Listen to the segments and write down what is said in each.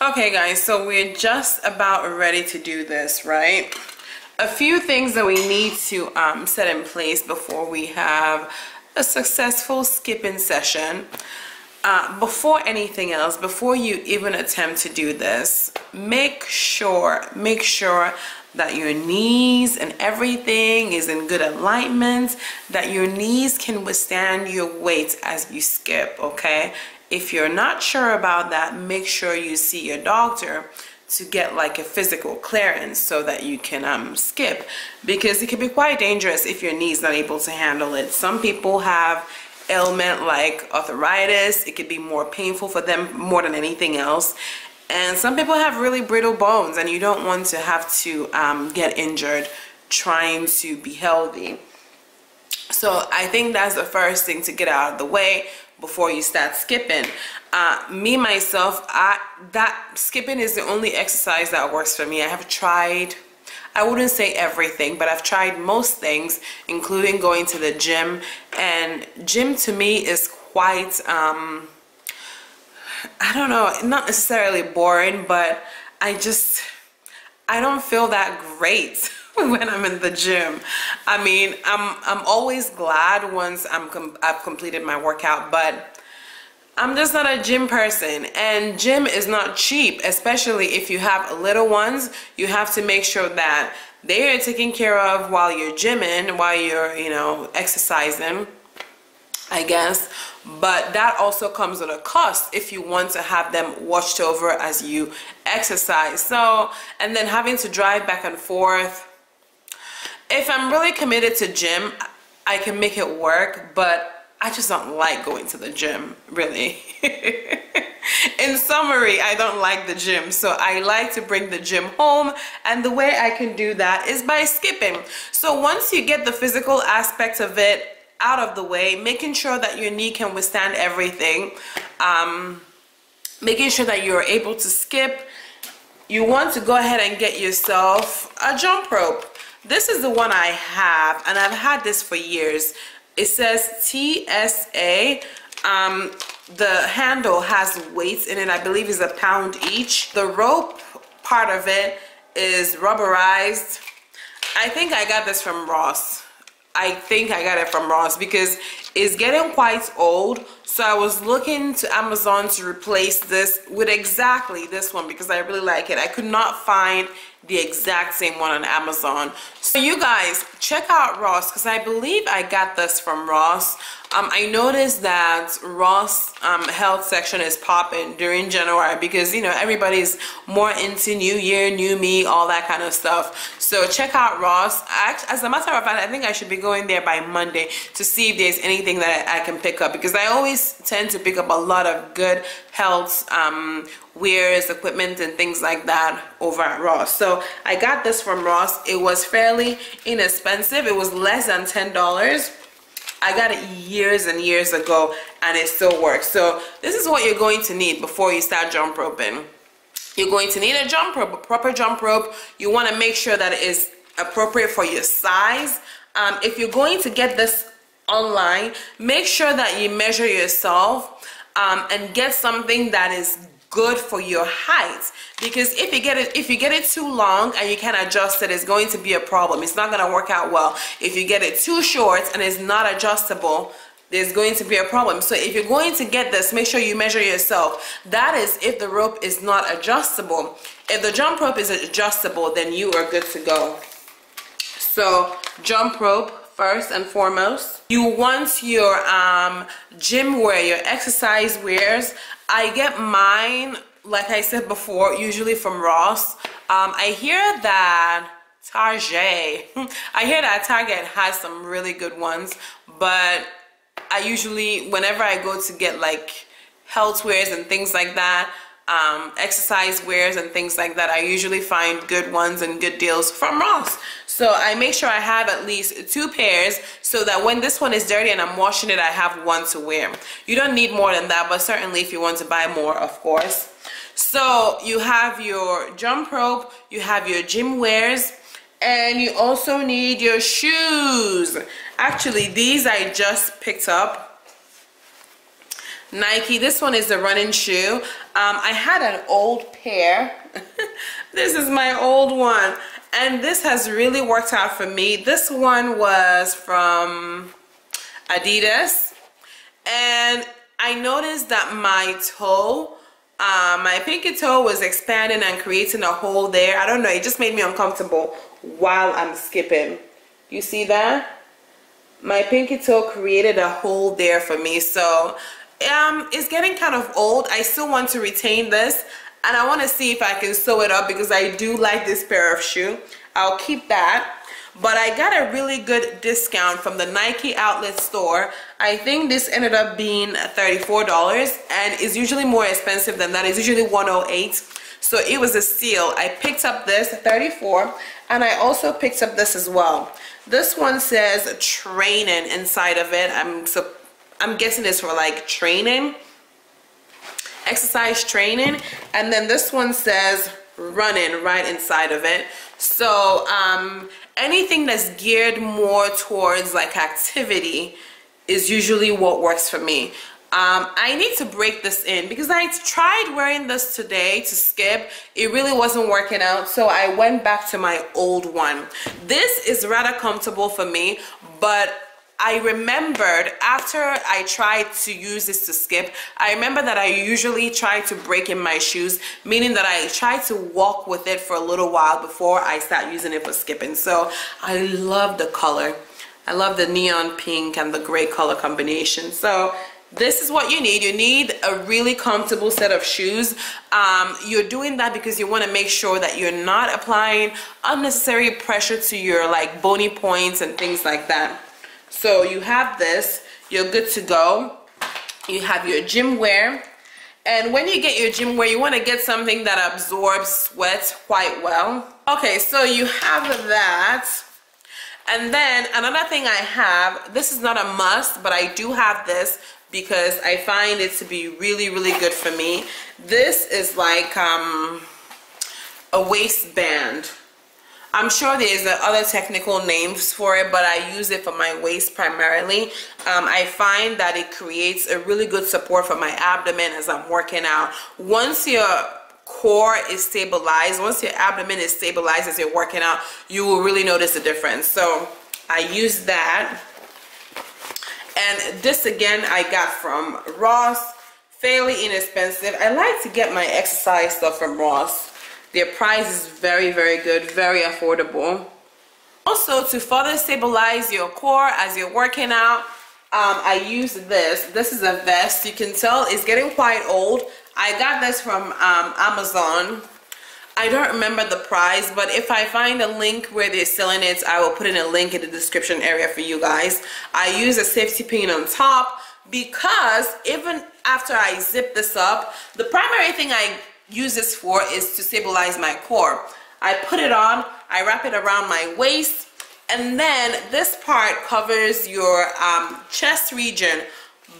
Okay guys, so we're just about ready to do this, right? A few things that we need to set in place before we have a successful skipping session. Before anything else, before you even attempt to do this, make sure that your knees and everything is in good alignment, that your knees can withstand your weight as you skip, okay? If you're not sure about that, make sure you see your doctor to get like a physical clearance so that you can skip, because it can be quite dangerous if your knee's not able to handle it. Some people have ailment like arthritis. It could be more painful for them more than anything else, and some people have really brittle bones, and you don't want to have to get injured trying to be healthy. So I think that's the first thing to get out of the way before you start skipping. Me myself, that skipping is the only exercise that works for me. I have tried, I wouldn't say everything, but I've tried most things, including going to the gym. And gym to me is quite, I don't know, not necessarily boring, but I don't feel that great when I'm in the gym. I mean, I'm always glad once I've completed my workout, but I'm just not a gym person, and gym is not cheap, especially if you have little ones. You have to make sure that they are taken care of while you're gymming, while you're, you know, exercising, I guess. But that also comes with a cost if you want to have them watched over as you exercise. So, and then having to drive back and forth. If I'm really committed to gym, I can make it work, but I just don't like going to the gym, really. In summary, I don't like the gym, so I like to bring the gym home, and the way I can do that is by skipping. So once you get the physical aspect of it out of the way, making sure that your knee can withstand everything, making sure that you're able to skip, you want to go ahead and get yourself a jump rope. This is the one I have, and I've had this for years. It says TSA. The handle has weights in it. I believe is £1 each. The rope part of it is rubberized. I think I got this from Ross. I think I got it from Ross because it's getting quite old. So I was looking to Amazon to replace this with exactly this one because I really like it. I could not find the exact same one on Amazon. So you guys check out Ross, because I believe I got this from Ross. I noticed that Ross health section is popping during January because, you know, everybody's more into new year, new me, all that kind of stuff. So check out Ross. As a matter of fact, I think I should be going there by Monday to see if there's anything that I can pick up, because I always tend to pick up a lot of good health wears, equipment, and things like that over at Ross. So I got this from Ross. It was fairly inexpensive. It was less than $10. I got it years and years ago, and it still works. So this is what you're going to need before you start jump roping. You're going to need a jump rope, a proper jump rope. You want to make sure that it is appropriate for your size. If you're going to get this online, make sure that you measure yourself and get something that is good for your height, because if you get it too long and you can't adjust it, it's going to be a problem. It's not going to work out well. If you get it too short and it's not adjustable, there's going to be a problem. So if you're going to get this, make sure you measure yourself. That is if the rope is not adjustable. If the jump rope is adjustable, then you are good to go. So jump rope first and foremost. You want your gym wear, your exercise wears. I get mine, like I said before, usually from Ross. I hear that Target has some really good ones, but I usually, whenever I go to get like health wears and things like that, exercise wears and things like that, I usually find good ones and good deals from Ross. So I make sure I have at least 2 pairs so that when this one is dirty and I'm washing it, I have one to wear. You don't need more than that, but certainly if you want to buy more, of course. So you have your jump rope, you have your gym wears, and you also need your shoes. Actually, these I just picked up. Nike. This one is the running shoe. I had an old pair. This is my old one, and this has really worked out for me. This one was from Adidas, and I noticed that my toe, my pinky toe was expanding and creating a hole there. I don't know, it just made me uncomfortable while I'm skipping. You see that? My pinky toe created a hole there for me. So it's getting kind of old. I still want to retain this, and I want to see if I can sew it up because I do like this pair of shoe. I'll keep that. But I got a really good discount from the Nike outlet store. I think this ended up being $34, and is usually more expensive than that. It's usually $108. So it was a steal. I picked up this $34, and I also picked up this as well. This one says training inside of it. I'm guessing it's for like training, exercise training, and then this one says running right inside of it. So anything that's geared more towards like activity is usually what works for me. I need to break this in because I tried wearing this today to skip. It really wasn't working out, so I went back to my old one. This is rather comfortable for me, but I remembered after I tried to use this to skip, I remember that I usually try to break in my shoes, meaning that I try to walk with it for a little while before I start using it for skipping. So I love the color. I love the neon pink and the gray color combination. So this is what you need. You need a really comfortable set of shoes. You're doing that because you want to make sure that you're not applying unnecessary pressure to your like bony points and things like that. So you have this, you're good to go. You have your gym wear. And when you get your gym wear, you want to get something that absorbs sweat quite well. Okay, so you have that. And then another thing I have, this is not a must, but I do have this because I find it to be really, really good for me. This is like a waistband. I'm sure there's other technical names for it, but I use it for my waist primarily. I find that it creates a really good support for my abdomen as I'm working out. Once your core is stabilized, once your abdomen is stabilized as you're working out, you will really notice the difference. So I use that. And this again I got from Ross, fairly inexpensive. I like to get my exercise stuff from Ross. Their price is very, very good, very affordable. Also, to further stabilize your core as you're working out, I use this. This is a vest. You can tell it's getting quite old. I got this from Amazon. I don't remember the price, but if I find a link where they're selling it, I will put in a link in the description area for you guys. I use a safety pin on top because even after I zip this up, the primary thing I use this for is to stabilize my core. I put it on, I wrap it around my waist, and then this part covers your chest region.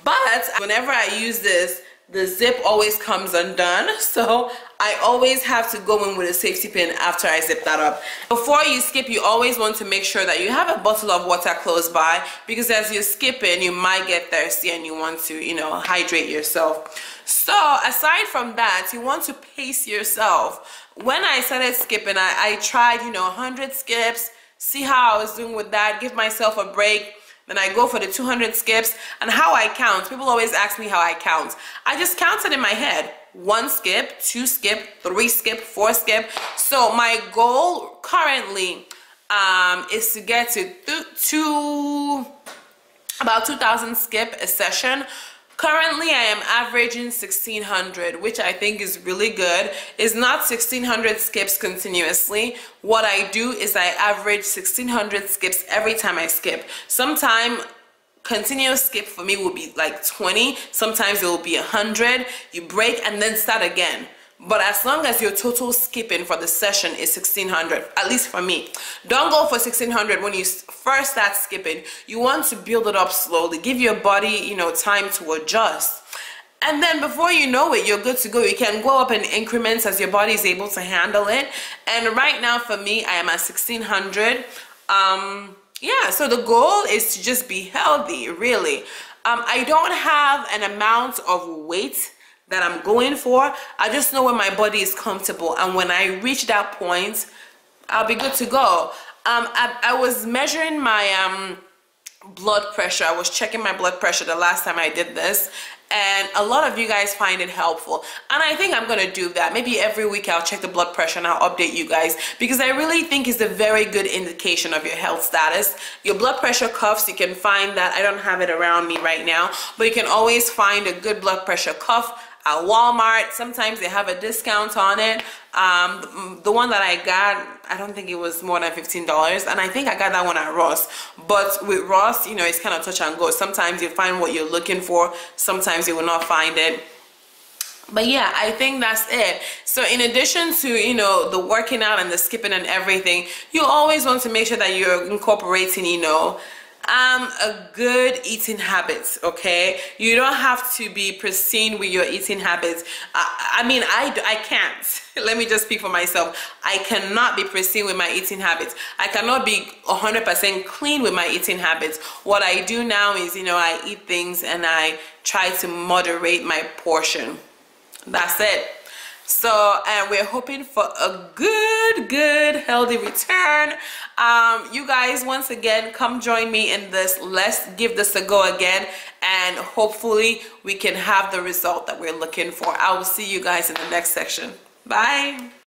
But whenever I use this, the zip always comes undone, so I always have to go in with a safety pin after I zip that up. Before you skip, you always want to make sure that you have a bottle of water close by, because as you're skipping, you might get thirsty and you want to, you know, hydrate yourself. So aside from that, you want to pace yourself. When I started skipping, I tried, you know, 100 skips, see how I was doing with that, give myself a break. Then I go for the 200 skips. And how I count, people always ask me how I count. I just counted in my head. 1 skip, 2 skip, 3 skip, 4 skip. So my goal currently is to get to about 2,000 skip a session. Currently, I am averaging 1,600, which I think is really good. It's not 1,600 skips continuously. What I do is I average 1,600 skips every time I skip. Sometimes continuous skip for me will be like 20. Sometimes it will be 100. You break and then start again. But as long as your total skipping for the session is 1,600, at least for me. Don't go for 1,600 when you first start skipping. You want to build it up slowly. Give your body, you know, time to adjust. And then before you know it, you're good to go. You can go up in increments as your body is able to handle it. And right now for me, I am at 1,600. Yeah, so the goal is to just be healthy, really. I don't have an amount of weight that I'm going for. I just know when my body is comfortable, and when I reach that point, I'll be good to go. I was measuring my blood pressure. I was checking my blood pressure the last time I did this, and a lot of you guys find it helpful, and I think I'm gonna do that. Maybe every week I'll check the blood pressure and I'll update you guys, because I really think it's a very good indication of your health status. Your blood pressure cuffs, you can find that. I don't have it around me right now, but you can always find a good blood pressure cuff at Walmart. Sometimes they have a discount on it. The one that I got, I don't think it was more than $15, and I think I got that one at Ross. But with Ross, you know, it's kind of touch and go. Sometimes you find what you're looking for, sometimes you will not find it. But yeah, I think that's it. So in addition to, you know, the working out and the skipping and everything, you always want to make sure that you're incorporating, you know, a good eating habits. Okay, you don't have to be pristine with your eating habits. I mean, I can't. Let me just speak for myself. I cannot be pristine with my eating habits. I cannot be 100% clean with my eating habits. What I do now is, you know, I eat things and I try to moderate my portion. That's it. So, and we're hoping for a good healthy return. You guys, once again, come join me in this. Let's give this a go again, and hopefully we can have the result that we're looking for. I will see you guys in the next section. Bye.